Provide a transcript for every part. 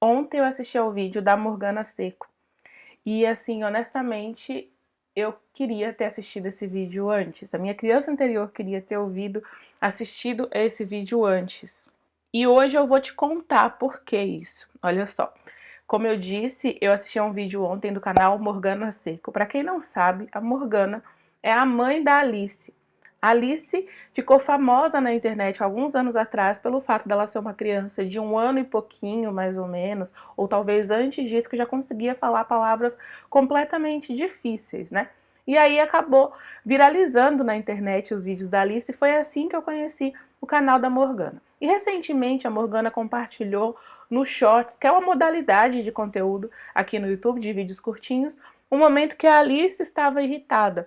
Ontem eu assisti ao vídeo da Morgana Seco e, assim, honestamente, eu queria ter assistido esse vídeo antes. A minha criança interior queria ter assistido esse vídeo antes. E hoje eu vou te contar por que isso. Olha só. Como eu disse, eu assisti a um vídeo ontem do canal Morgana Seco. Para quem não sabe, a Morgana é a mãe da Alice. A Alice ficou famosa na internet alguns anos atrás pelo fato dela ser uma criança de 1 ano e pouquinho, mais ou menos, ou talvez antes disso, que já conseguia falar palavras completamente difíceis, né? E aí acabou viralizando na internet os vídeos da Alice, e foi assim que eu conheci o canal da Morgana. E recentemente a Morgana compartilhou no Shorts, que é uma modalidade de conteúdo aqui no YouTube, de vídeos curtinhos, um momento que a Alice estava irritada.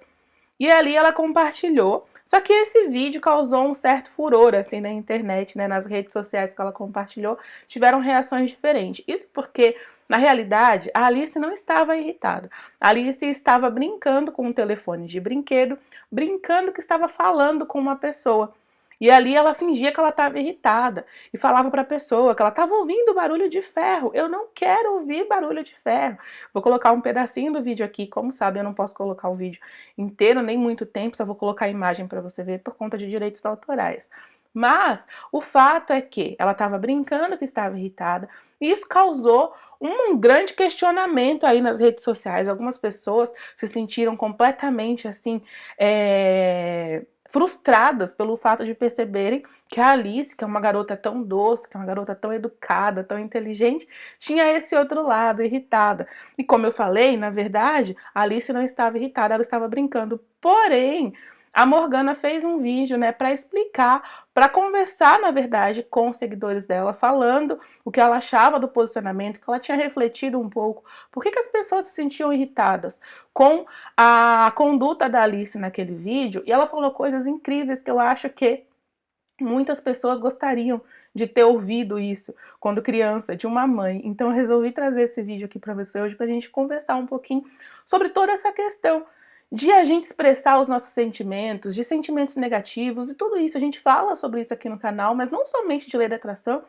E ali ela compartilhou, só que esse vídeo causou um certo furor assim na internet, né, nas redes sociais que ela compartilhou, tiveram reações diferentes. Isso porque, na realidade, a Alice não estava irritada. A Alice estava brincando com um telefone de brinquedo, brincando que estava falando com uma pessoa. E ali ela fingia que ela estava irritada e falava para a pessoa que ela estava ouvindo barulho de ferro. Eu não quero ouvir barulho de ferro. Vou colocar um pedacinho do vídeo aqui. Como sabe, eu não posso colocar o vídeo inteiro, nem muito tempo, só vou colocar a imagem para você ver por conta de direitos autorais. Mas o fato é que ela estava brincando que estava irritada, e isso causou um grande questionamento aí nas redes sociais. Algumas pessoas se sentiram completamente assim, frustradas pelo fato de perceberem que a Alice, que é uma garota tão doce, que é uma garota tão educada, tão inteligente, tinha esse outro lado, irritada. E como eu falei, na verdade, a Alice não estava irritada, ela estava brincando. Porém, a Morgana fez um vídeo, né, para explicar, para conversar, na verdade, com os seguidores dela, falando o que ela achava do posicionamento, que ela tinha refletido um pouco, por que as pessoas se sentiam irritadas com a conduta da Alice naquele vídeo, e ela falou coisas incríveis que eu acho que muitas pessoas gostariam de ter ouvido isso quando criança, de uma mãe. Então eu resolvi trazer esse vídeo aqui para você hoje, para a gente conversar um pouquinho sobre toda essa questão de a gente expressar os nossos sentimentos, de sentimentos negativos e tudo isso. A gente fala sobre isso aqui no canal, mas não somente de lei da atração,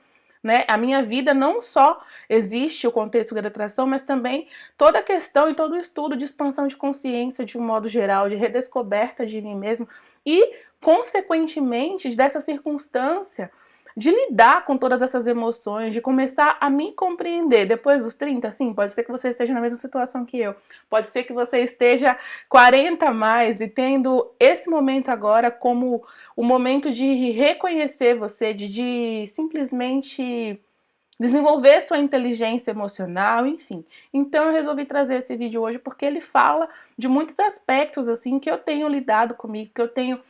né? A minha vida não só existe o contexto da atração, mas também toda a questão e todo o estudo de expansão de consciência de um modo geral, de redescoberta de mim mesmo e, consequentemente, dessa circunstância de lidar com todas essas emoções, de começar a me compreender. Depois dos 30, sim, pode ser que você esteja na mesma situação que eu, pode ser que você esteja 40 a mais e tendo esse momento agora como o momento de reconhecer você, de simplesmente desenvolver sua inteligência emocional, enfim. Então eu resolvi trazer esse vídeo hoje porque ele fala de muitos aspectos assim que eu tenho lidado comigo, que eu tenho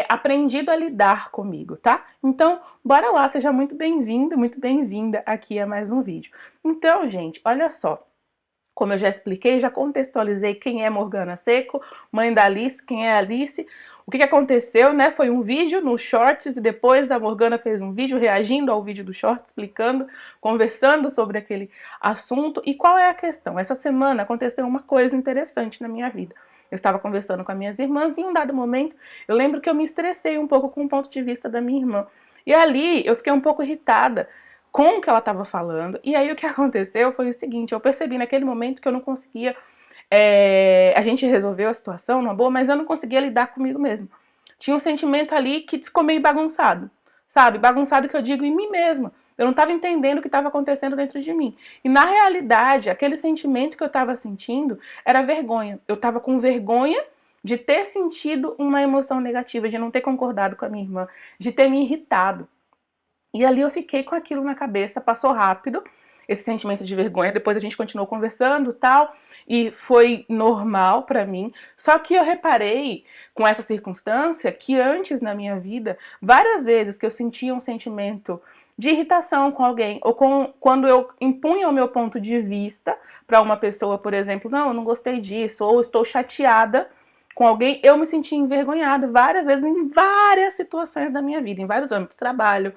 aprendido a lidar comigo, tá? Então, bora lá, seja muito bem-vindo, muito bem-vinda aqui a mais um vídeo. Então, gente, olha só. Como eu já expliquei, já contextualizei quem é Morgana Seco, mãe da Alice, quem é Alice, o que aconteceu, né? Foi um vídeo no Shorts e depois a Morgana fez um vídeo reagindo ao vídeo do Shorts, explicando, conversando sobre aquele assunto. E qual é a questão? Essa semana aconteceu uma coisa interessante na minha vida. Eu estava conversando com as minhas irmãs e em um dado momento eu lembro que eu me estressei um pouco com o ponto de vista da minha irmã. E ali eu fiquei um pouco irritada com o que ela estava falando, e aí o que aconteceu foi o seguinte, eu percebi naquele momento que eu não conseguia, a gente resolveu a situação numa boa, mas eu não conseguia lidar comigo mesma. Tinha um sentimento ali que ficou meio bagunçado, sabe? Bagunçado que eu digo em mim mesma. Eu não estava entendendo o que estava acontecendo dentro de mim. E na realidade, aquele sentimento que eu estava sentindo era vergonha. Eu estava com vergonha de ter sentido uma emoção negativa, de não ter concordado com a minha irmã, de ter me irritado. E ali eu fiquei com aquilo na cabeça, passou rápido, esse sentimento de vergonha, depois a gente continuou conversando e tal, e foi normal pra mim, só que eu reparei com essa circunstância que antes na minha vida, várias vezes que eu sentia um sentimento de irritação com alguém, ou quando eu impunha o meu ponto de vista para uma pessoa, por exemplo, não, eu não gostei disso, ou estou chateada com alguém, eu me senti envergonhada várias vezes em várias situações da minha vida, em vários âmbitos, trabalho,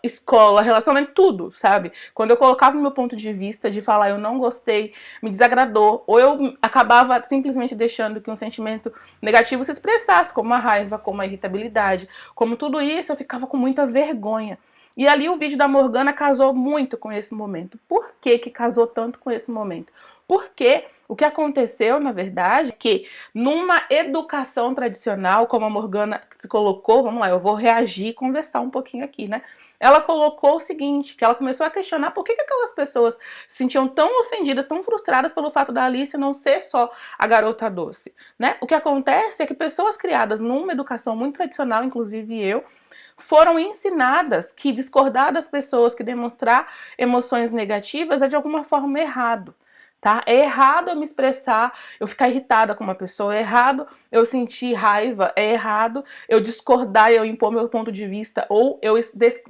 escola, relacionamento, tudo, sabe? Quando eu colocava o meu ponto de vista de falar eu não gostei, me desagradou, ou eu acabava simplesmente deixando que um sentimento negativo se expressasse, como a raiva, como a irritabilidade, como tudo isso, eu ficava com muita vergonha. E ali o vídeo da Morgana casou muito com esse momento. Por que que casou tanto com esse momento? Porque o que aconteceu, na verdade, é que numa educação tradicional, como a Morgana se colocou, vamos lá, eu vou reagir e conversar um pouquinho aqui, né? Ela colocou o seguinte, que ela começou a questionar por que que aquelas pessoas se sentiam tão ofendidas, tão frustradas pelo fato da Alice não ser só a garota doce, né? O que acontece é que pessoas criadas numa educação muito tradicional, inclusive eu, foram ensinadas que discordar das pessoas, que demonstrar emoções negativas é de alguma forma errado. Tá? É errado eu me expressar, eu ficar irritada com uma pessoa, é errado eu sentir raiva, é errado eu discordar, eu impor meu ponto de vista, ou eu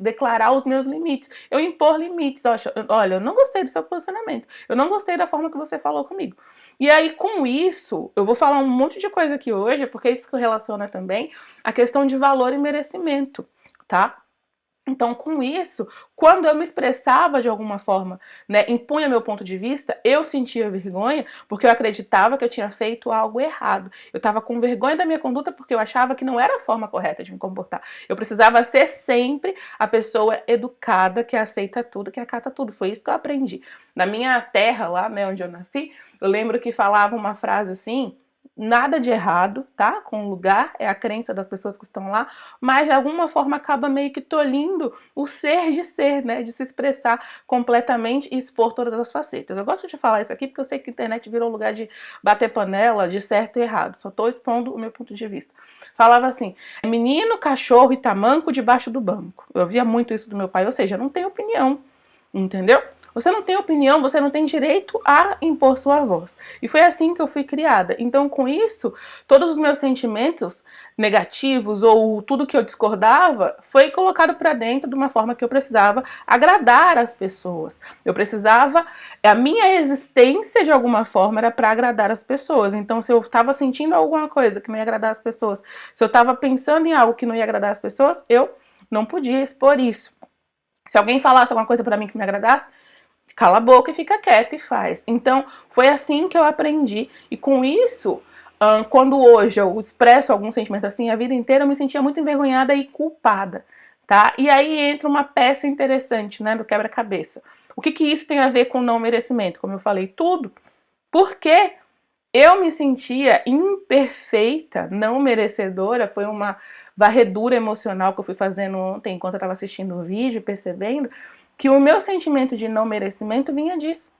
declarar os meus limites, eu impor limites. Olha, eu não gostei do seu posicionamento, eu não gostei da forma que você falou comigo. E aí, com isso, eu vou falar um monte de coisa aqui hoje, porque isso relaciona também a questão de valor e merecimento, tá? Então, com isso, quando eu me expressava de alguma forma, né, impunha meu ponto de vista, eu sentia vergonha porque eu acreditava que eu tinha feito algo errado. Eu estava com vergonha da minha conduta porque eu achava que não era a forma correta de me comportar. Eu precisava ser sempre a pessoa educada que aceita tudo, que acata tudo. Foi isso que eu aprendi. Na minha terra, lá, né, onde eu nasci, eu lembro que falava uma frase assim: nada de errado, tá? Com o lugar, é a crença das pessoas que estão lá, mas de alguma forma acaba meio que tolhindo o ser de ser, né? De se expressar completamente e expor todas as facetas. Eu gosto de falar isso aqui porque eu sei que a internet virou lugar de bater panela de certo e errado. Só tô expondo o meu ponto de vista. Falava assim: menino, cachorro e tamanco debaixo do banco. Eu ouvia muito isso do meu pai, ou seja, não tem opinião, entendeu? Você não tem opinião, você não tem direito a impor sua voz. E foi assim que eu fui criada. Então, com isso, todos os meus sentimentos negativos ou tudo que eu discordava foi colocado para dentro de uma forma que eu precisava agradar as pessoas. Eu precisava, a minha existência de alguma forma era para agradar as pessoas. Então, se eu estava sentindo alguma coisa que não ia agradar as pessoas, se eu estava pensando em algo que não ia agradar as pessoas, eu não podia expor isso. Se alguém falasse alguma coisa para mim que me agradasse, cala a boca e fica quieta e faz. Então, foi assim que eu aprendi. E com isso, quando hoje eu expresso algum sentimento assim, a vida inteira eu me sentia muito envergonhada e culpada, tá? E aí entra uma peça interessante, né, do quebra-cabeça. O que que isso tem a ver com não merecimento? Como eu falei, tudo. Porque eu me sentia imperfeita, não merecedora. Foi uma varredura emocional que eu fui fazendo ontem, enquanto eu estava assistindo o vídeo, percebendo que o meu sentimento de não merecimento vinha disso.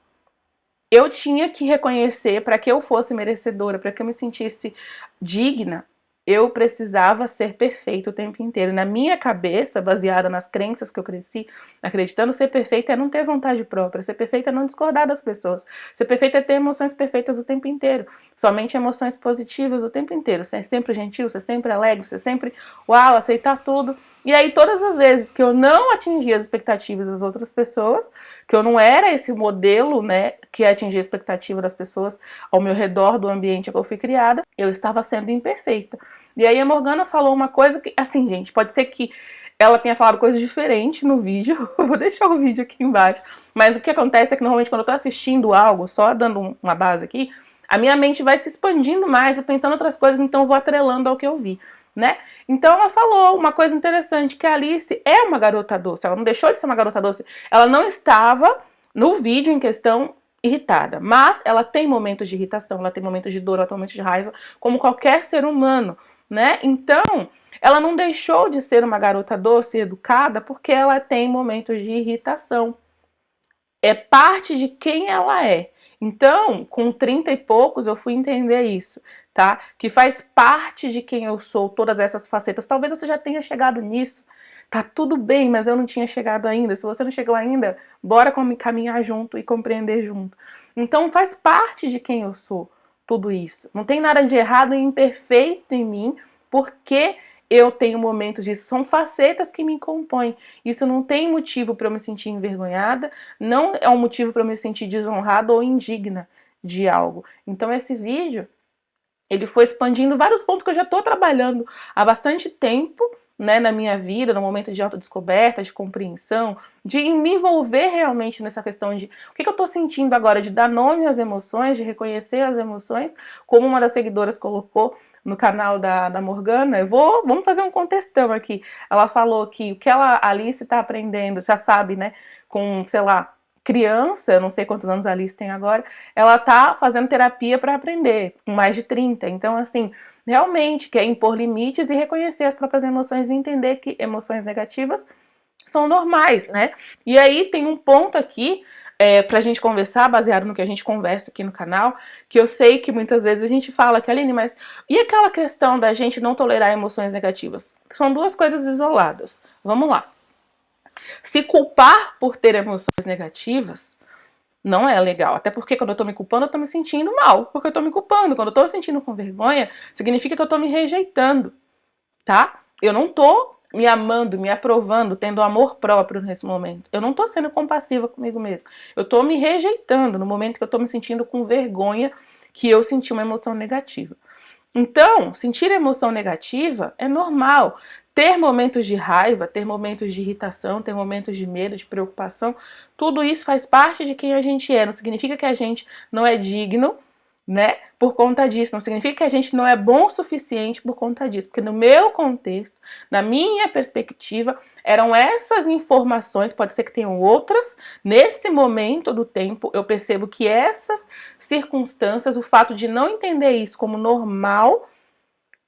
Eu tinha que reconhecer, para que eu fosse merecedora, para que eu me sentisse digna, eu precisava ser perfeita o tempo inteiro. Na minha cabeça, baseada nas crenças que eu cresci, acreditando, ser perfeita é não ter vontade própria, ser perfeita é não discordar das pessoas, ser perfeita é ter emoções perfeitas o tempo inteiro, somente emoções positivas o tempo inteiro, ser sempre gentil, ser sempre alegre, ser sempre, uau, aceitar tudo. E aí, todas as vezes que eu não atingia as expectativas das outras pessoas, que eu não era esse modelo, né, que atingia a expectativa das pessoas ao meu redor, do ambiente que eu fui criada, eu estava sendo imperfeita. E aí a Morgana falou uma coisa que, assim, gente, pode ser que ela tenha falado coisas diferentes no vídeo, eu vou deixar o vídeo aqui embaixo, mas o que acontece é que normalmente quando eu tô assistindo algo, só dando uma base aqui, a minha mente vai se expandindo mais, eu pensando outras coisas, então eu vou atrelando ao que eu vi, né? Então ela falou uma coisa interessante, que a Alice é uma garota doce, ela não deixou de ser uma garota doce, ela não estava no vídeo em questão irritada, mas ela tem momentos de irritação, ela tem momentos de dor, ela tem momentos de raiva, como qualquer ser humano, né? Então, ela não deixou de ser uma garota doce e educada porque ela tem momentos de irritação. É parte de quem ela é. Então, com 30 e poucos, eu fui entender isso, tá? Que faz parte de quem eu sou, todas essas facetas. Talvez você já tenha chegado nisso. Tá tudo bem, mas eu não tinha chegado ainda. Se você não chegou ainda, bora caminhar junto e compreender junto. Então, faz parte de quem eu sou, tudo isso. Não tem nada de errado e imperfeito em mim, porque eu tenho momentos disso. São facetas que me compõem. Isso não tem motivo para eu me sentir envergonhada, não é um motivo para eu me sentir desonrada ou indigna de algo. Então esse vídeo, ele foi expandindo vários pontos que eu já estou trabalhando há bastante tempo, né, na minha vida, no momento de autodescoberta, de compreensão, de me envolver realmente nessa questão de o que eu estou sentindo agora, de dar nome às emoções, de reconhecer as emoções, como uma das seguidoras colocou no canal da Morgana, vamos fazer um contextão aqui. Ela falou que o que a Alice está aprendendo, já sabe, né, com, sei lá, criança, eu não sei quantos anos a Alice tem agora, ela tá fazendo terapia para aprender, com mais de 30. Então, assim, realmente quer impor limites e reconhecer as próprias emoções e entender que emoções negativas são normais, né? E aí tem um ponto aqui pra gente conversar, baseado no que a gente conversa aqui no canal, que eu sei que muitas vezes a gente fala que, Aline, mas e aquela questão da gente não tolerar emoções negativas? São duas coisas isoladas. Vamos lá. Se culpar por ter emoções negativas não é legal. Até porque quando eu tô me culpando, eu tô me sentindo mal. Porque eu tô me culpando. Quando eu tô me sentindo com vergonha, significa que eu tô me rejeitando, tá? Eu não tô me amando, me aprovando, tendo amor próprio nesse momento. Eu não tô sendo compassiva comigo mesma. Eu tô me rejeitando no momento que eu tô me sentindo com vergonha que eu senti uma emoção negativa. Então, sentir emoção negativa é normal. Ter momentos de raiva, ter momentos de irritação, ter momentos de medo, de preocupação, tudo isso faz parte de quem a gente é. Não significa que a gente não é digno, né, por conta disso. Não significa que a gente não é bom o suficiente por conta disso. Porque no meu contexto, na minha perspectiva, eram essas informações, pode ser que tenham outras, nesse momento do tempo, eu percebo que essas circunstâncias, o fato de não entender isso como normal,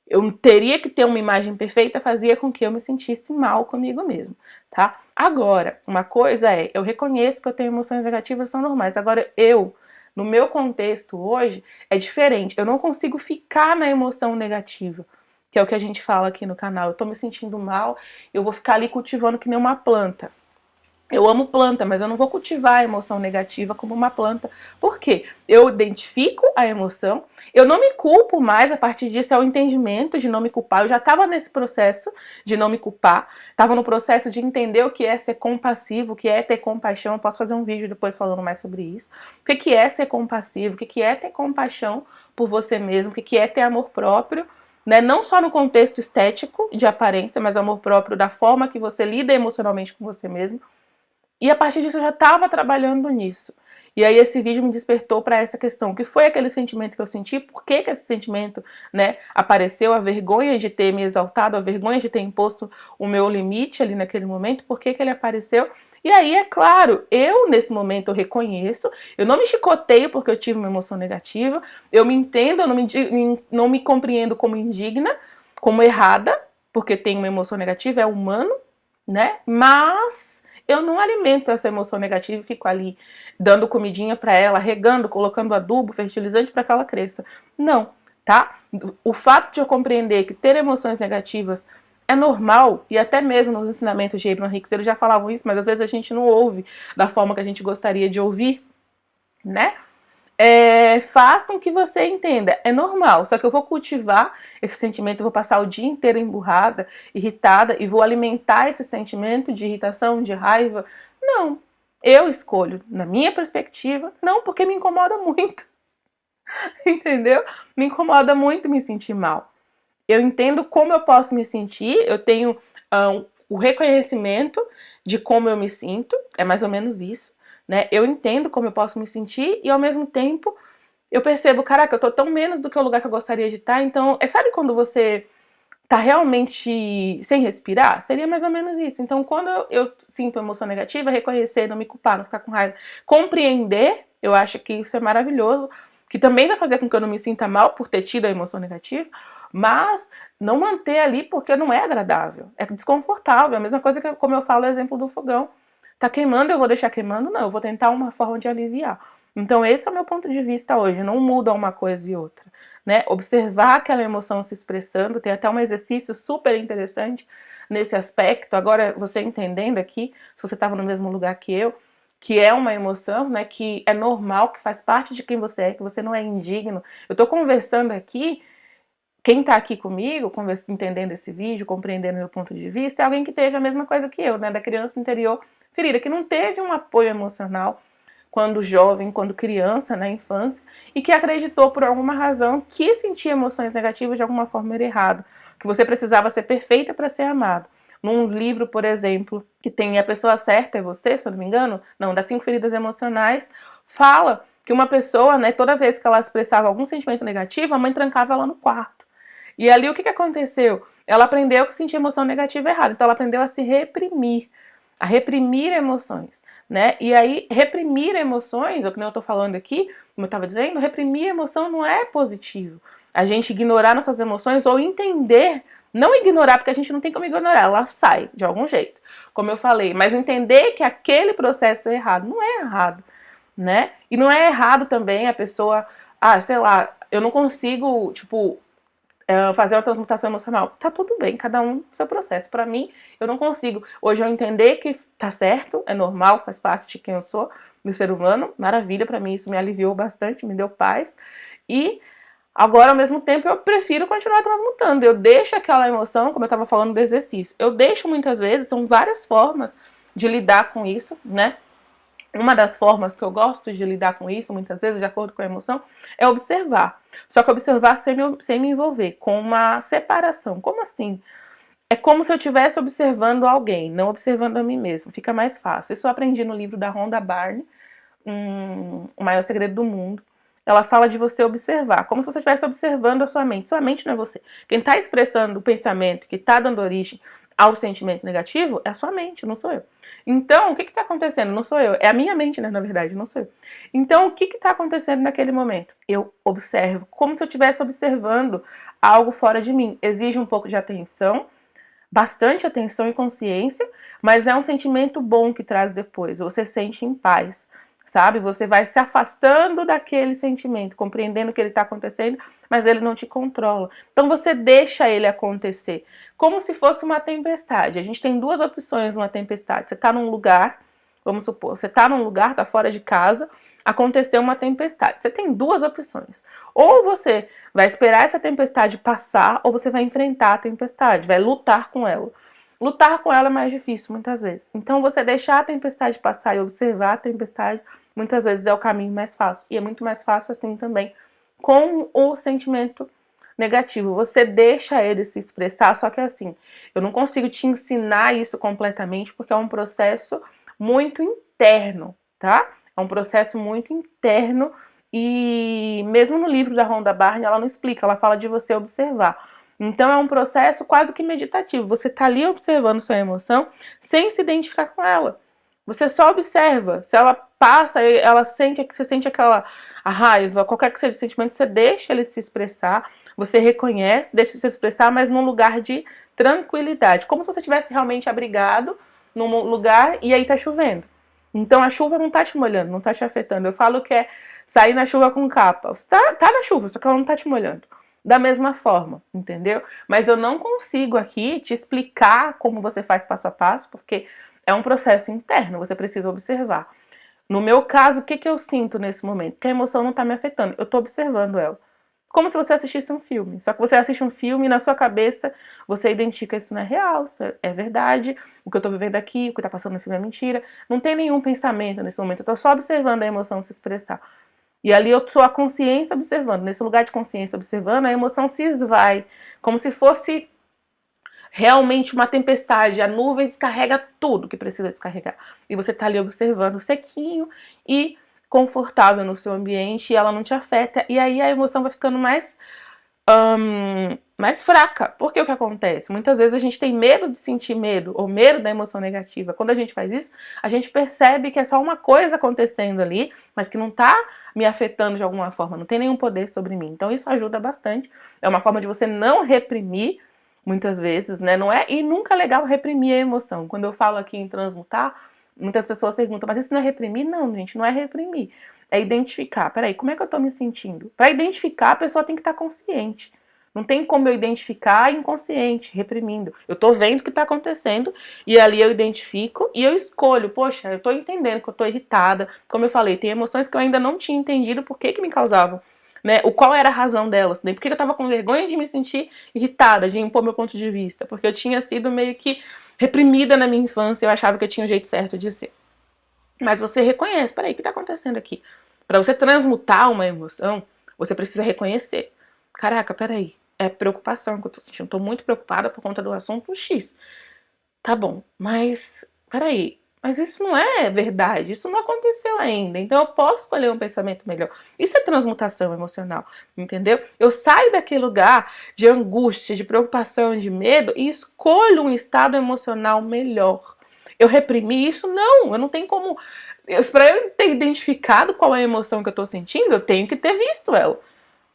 eu teria que ter uma imagem perfeita, fazia com que eu me sentisse mal comigo mesmo, tá? Agora, uma coisa é, eu reconheço que eu tenho emoções negativas, são normais. Agora, no meu contexto hoje, é diferente. Eu não consigo ficar na emoção negativa, que é o que a gente fala aqui no canal. Eu tô me sentindo mal, eu vou ficar ali cultivando que nem uma planta. Eu amo planta, mas eu não vou cultivar a emoção negativa como uma planta. Por quê? Eu identifico a emoção, eu não me culpo mais, a partir disso é o entendimento de não me culpar. Eu já estava nesse processo de não me culpar, estava no processo de entender o que é ser compassivo, o que é ter compaixão. Eu posso fazer um vídeo depois falando mais sobre isso. O que é ser compassivo, o que é ter compaixão por você mesmo, o que é ter amor próprio. Né? Não só no contexto estético, de aparência, mas amor próprio da forma que você lida emocionalmente com você mesmo. E a partir disso eu já estava trabalhando nisso. E aí esse vídeo me despertou para essa questão, que foi aquele sentimento que eu senti, por que esse sentimento, né, apareceu, a vergonha de ter me exaltado, a vergonha de ter imposto o meu limite ali naquele momento, por que ele apareceu? E aí, é claro, eu nesse momento eu reconheço, eu não me chicoteio porque eu tive uma emoção negativa, eu me entendo, eu não me compreendo como indigna, como errada, porque tenho uma emoção negativa, é humano, né, mas eu não alimento essa emoção negativa e fico ali dando comidinha para ela, regando, colocando adubo, fertilizante para que ela cresça. Não, tá? O fato de eu compreender que ter emoções negativas é normal, e até mesmo nos ensinamentos de Abraham Hicks eles já falavam isso, mas às vezes a gente não ouve da forma que a gente gostaria de ouvir, né? Faz com que você entenda, é normal, só que eu vou cultivar esse sentimento, eu vou passar o dia inteiro emburrada, irritada e vou alimentar esse sentimento de irritação, de raiva. Não, eu escolho, na minha perspectiva, não, porque me incomoda muito, entendeu? Me incomoda muito me sentir mal. Eu entendo como eu posso me sentir, eu tenho o reconhecimento de como eu me sinto, é mais ou menos isso. Né? Eu entendo como eu posso me sentir e ao mesmo tempo eu percebo, caraca, eu tô tão menos do que o lugar que eu gostaria de estar, então, sabe quando você tá realmente sem respirar? Seria mais ou menos isso. Então, quando eu sinto emoção negativa, reconhecer, não me culpar, não ficar com raiva, compreender, eu acho que isso é maravilhoso, que também vai fazer com que eu não me sinta mal por ter tido a emoção negativa, mas não manter ali porque não é agradável, é desconfortável, é a mesma coisa que, como eu falo, o exemplo do fogão. Tá queimando, eu vou deixar queimando? Não, eu vou tentar uma forma de aliviar. Então esse é o meu ponto de vista hoje, não muda uma coisa e outra, né? Observar aquela emoção se expressando, tem até um exercício super interessante nesse aspecto, agora você entendendo aqui, se você estava no mesmo lugar que é uma emoção, né, que é normal, que faz parte de quem você é, que você não é indigno. Eu tô conversando aqui, quem tá aqui comigo, entendendo esse vídeo, compreendendo meu ponto de vista, é alguém que teve a mesma coisa que eu, né, da criança interior ferida, que não teve um apoio emocional quando jovem, quando criança, na infância, e que acreditou por alguma razão que sentia emoções negativas de alguma forma era errado, que você precisava ser perfeita para ser amado. Num livro, por exemplo, que tem A Pessoa Certa é Você, se eu não me engano, não, das 5 feridas emocionais, fala que uma pessoa, né, toda vez que ela expressava algum sentimento negativo, a mãe trancava ela no quarto. E ali o que aconteceu? Ela aprendeu que sentir emoção negativa é errado, então ela aprendeu a se reprimir, a reprimir emoções, né? E aí, reprimir emoções, é o que eu tô falando aqui, como eu estava dizendo, reprimir emoção não é positivo. A gente ignorar nossas emoções ou entender, não ignorar, porque a gente não tem como ignorar, ela sai de algum jeito, como eu falei, mas entender que aquele processo é errado, não é errado, né? E não é errado também a pessoa, sei lá, eu não consigo, tipo, fazer uma transmutação emocional. Tá tudo bem, cada um seu processo. Pra mim, eu não consigo. Hoje eu entender que tá certo, é normal, faz parte de quem eu sou, do ser humano. Maravilha, pra mim isso me aliviou bastante, me deu paz. E agora, ao mesmo tempo, eu prefiro continuar transmutando. Eu deixo aquela emoção, como eu tava falando do exercício. Eu deixo muitas vezes, são várias formas de lidar com isso, né? Uma das formas que eu gosto de lidar com isso, muitas vezes, de acordo com a emoção, é observar. Só que observar sem me envolver, com uma separação. Como assim? É como se eu estivesse observando alguém, não observando a mim mesmo. Fica mais fácil. Isso eu aprendi no livro da Rhonda Byrne, O Maior Segredo do Mundo. Ela fala de você observar, como se você estivesse observando a sua mente. Sua mente não é você. Quem está expressando o pensamento que está dando origem ao sentimento negativo é a sua mente, não sou eu. Então, o que está acontecendo? Não sou eu. É a minha mente, né, na verdade, não sou eu. Então, o que está acontecendo naquele momento? Eu observo, como se eu estivesse observando algo fora de mim. Exige um pouco de atenção, bastante atenção e consciência, mas é um sentimento bom que traz depois. Você sente em paz, sabe? Você vai se afastando daquele sentimento, compreendendo que ele está acontecendo, mas ele não te controla. Então você deixa ele acontecer, como se fosse uma tempestade. A gente tem duas opções numa tempestade. Você está num lugar, vamos supor, você está num lugar, está fora de casa, aconteceu uma tempestade. Você tem duas opções. Ou você vai esperar essa tempestade passar, ou você vai enfrentar a tempestade, vai lutar com ela. Lutar com ela é mais difícil, muitas vezes. Então, você deixar a tempestade passar e observar a tempestade, muitas vezes é o caminho mais fácil. E é muito mais fácil assim também com o sentimento negativo. Você deixa ele se expressar, só que assim, eu não consigo te ensinar isso completamente, porque é um processo muito interno, tá? É um processo muito interno e mesmo no livro da Rhonda Byrne ela não explica, ela fala de você observar. Então é um processo quase que meditativo. Você está ali observando sua emoção sem se identificar com ela. Você só observa. Se ela passa, ela sente, você sente aquela a raiva, qualquer que seja o sentimento, você deixa ele se expressar. Você reconhece, deixa ele se expressar, mas num lugar de tranquilidade, como se você estivesse realmente abrigado num lugar e aí tá chovendo. Então a chuva não tá te molhando, não tá te afetando. Eu falo que é sair na chuva com capa. Você tá na chuva, só que ela não tá te molhando. Da mesma forma, entendeu? Mas eu não consigo aqui te explicar como você faz passo a passo, porque é um processo interno, você precisa observar. No meu caso, o que eu sinto nesse momento? Que a emoção não tá me afetando, eu tô observando ela. Como se você assistisse um filme. Só que você assiste um filme e na sua cabeça você identifica isso não é real, isso é verdade, o que eu tô vivendo aqui, o que tá passando no filme é mentira. Não tem nenhum pensamento nesse momento, eu tô só observando a emoção se expressar. E ali eu sou a consciência observando. Nesse lugar de consciência observando, a emoção se esvai, como se fosse realmente uma tempestade. A nuvem descarrega tudo que precisa descarregar. E você tá ali observando sequinho e confortável no seu ambiente e ela não te afeta. E aí a emoção vai ficando mais fraca. Porque o que acontece? Muitas vezes a gente tem medo de sentir medo ou medo da emoção negativa. Quando a gente faz isso, a gente percebe que é só uma coisa acontecendo ali, mas que não tá me afetando de alguma forma, não tem nenhum poder sobre mim. Então isso ajuda bastante. É uma forma de você não reprimir muitas vezes, né? Não é, e nunca é legal reprimir a emoção. Quando eu falo aqui em transmutar, muitas pessoas perguntam, mas isso não é reprimir? Não, gente, não é reprimir. É identificar. Peraí, como é que eu tô me sentindo? Para identificar, a pessoa tem que estar consciente. Não tem como eu identificar inconsciente, reprimindo. Eu tô vendo o que tá acontecendo e ali eu identifico e eu escolho. Poxa, eu tô entendendo que eu tô irritada. Como eu falei, tem emoções que eu ainda não tinha entendido por que me causavam, né? Qual era a razão delas, né? Por que eu tava com vergonha de me sentir irritada, de impor meu ponto de vista? Porque eu tinha sido meio que reprimida na minha infância, eu achava que eu tinha um jeito certo de ser. Mas você reconhece, peraí, o que tá acontecendo aqui? Para você transmutar uma emoção, você precisa reconhecer. Caraca, peraí, é preocupação que eu tô sentindo, tô muito preocupada por conta do assunto X. Tá bom, mas peraí, Mas isso não é verdade, isso não aconteceu ainda. Então eu posso escolher um pensamento melhor. Isso é transmutação emocional, entendeu? Eu saio daquele lugar de angústia, de preocupação, de medo e escolho um estado emocional melhor. Eu reprimi isso? Não, eu não tenho como. Para eu ter identificado qual é a emoção que eu estou sentindo, eu tenho que ter visto ela.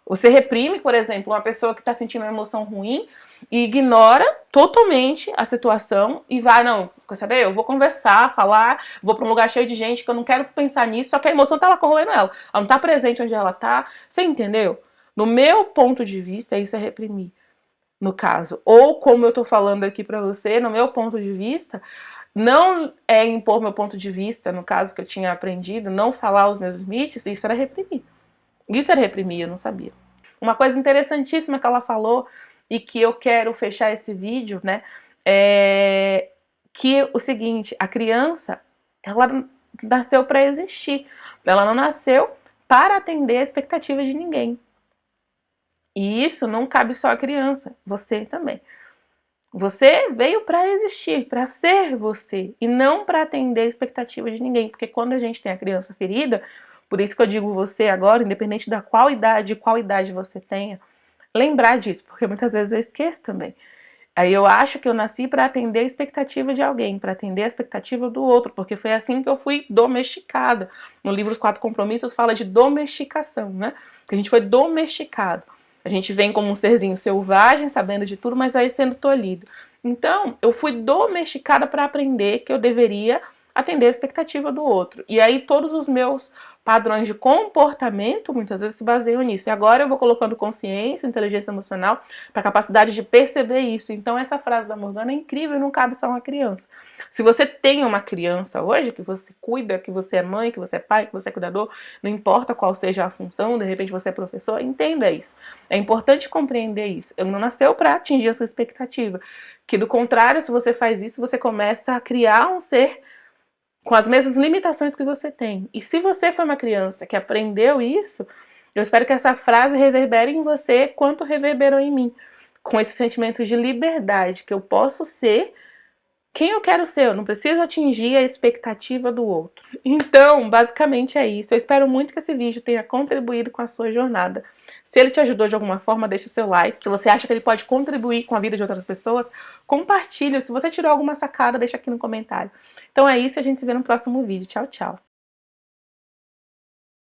Você reprime, por exemplo, uma pessoa que está sentindo uma emoção ruim e ignora totalmente a situação e vai, não, quer saber? Eu vou conversar, falar, vou para um lugar cheio de gente que eu não quero pensar nisso, só que a emoção tá lá corroendo ela. Ela não tá presente onde ela tá. Você entendeu? No meu ponto de vista, isso é reprimir, no caso. Ou como eu tô falando aqui para você, no meu ponto de vista, não é impor meu ponto de vista, no caso que eu tinha aprendido, não falar os meus limites, isso era reprimir. Isso era reprimir, eu não sabia. Uma coisa interessantíssima que ela falou e que eu quero fechar esse vídeo, né, é que o seguinte, a criança, ela nasceu para existir. Ela não nasceu para atender a expectativa de ninguém. E isso não cabe só à criança, você também. Você veio para existir, para ser você, e não para atender a expectativa de ninguém, porque quando a gente tem a criança ferida, por isso que eu digo você agora, independente da qual idade você tenha, lembrar disso, porque muitas vezes eu esqueço também. Aí eu acho que eu nasci para atender a expectativa de alguém, para atender a expectativa do outro, porque foi assim que eu fui domesticada. No livro Os Quatro Compromissos fala de domesticação, né? Que a gente foi domesticado. A gente vem como um serzinho selvagem, sabendo de tudo, mas aí sendo tolhido. Então, eu fui domesticada para aprender que eu deveria atender a expectativa do outro. E aí todos os meus padrões de comportamento muitas vezes se baseiam nisso. E agora eu vou colocando consciência, inteligência emocional para a capacidade de perceber isso. Então essa frase da Morgana é incrível e não cabe só uma criança. Se você tem uma criança hoje, que você cuida, que você é mãe, que você é pai, que você é cuidador, não importa qual seja a função, de repente você é professor, entenda isso. É importante compreender isso. Ele não nasceu para atingir a sua expectativa. Que do contrário, se você faz isso, você começa a criar um ser com as mesmas limitações que você tem. E se você foi uma criança que aprendeu isso, eu espero que essa frase reverbere em você quanto reverberou em mim. Com esse sentimento de liberdade, que eu posso ser quem eu quero ser, eu não preciso atingir a expectativa do outro. Então, basicamente é isso. Eu espero muito que esse vídeo tenha contribuído com a sua jornada. Se ele te ajudou de alguma forma, deixa o seu like. Se você acha que ele pode contribuir com a vida de outras pessoas, compartilhe. Se você tirou alguma sacada, deixa aqui no comentário. Então é isso, a gente se vê no próximo vídeo. Tchau, tchau.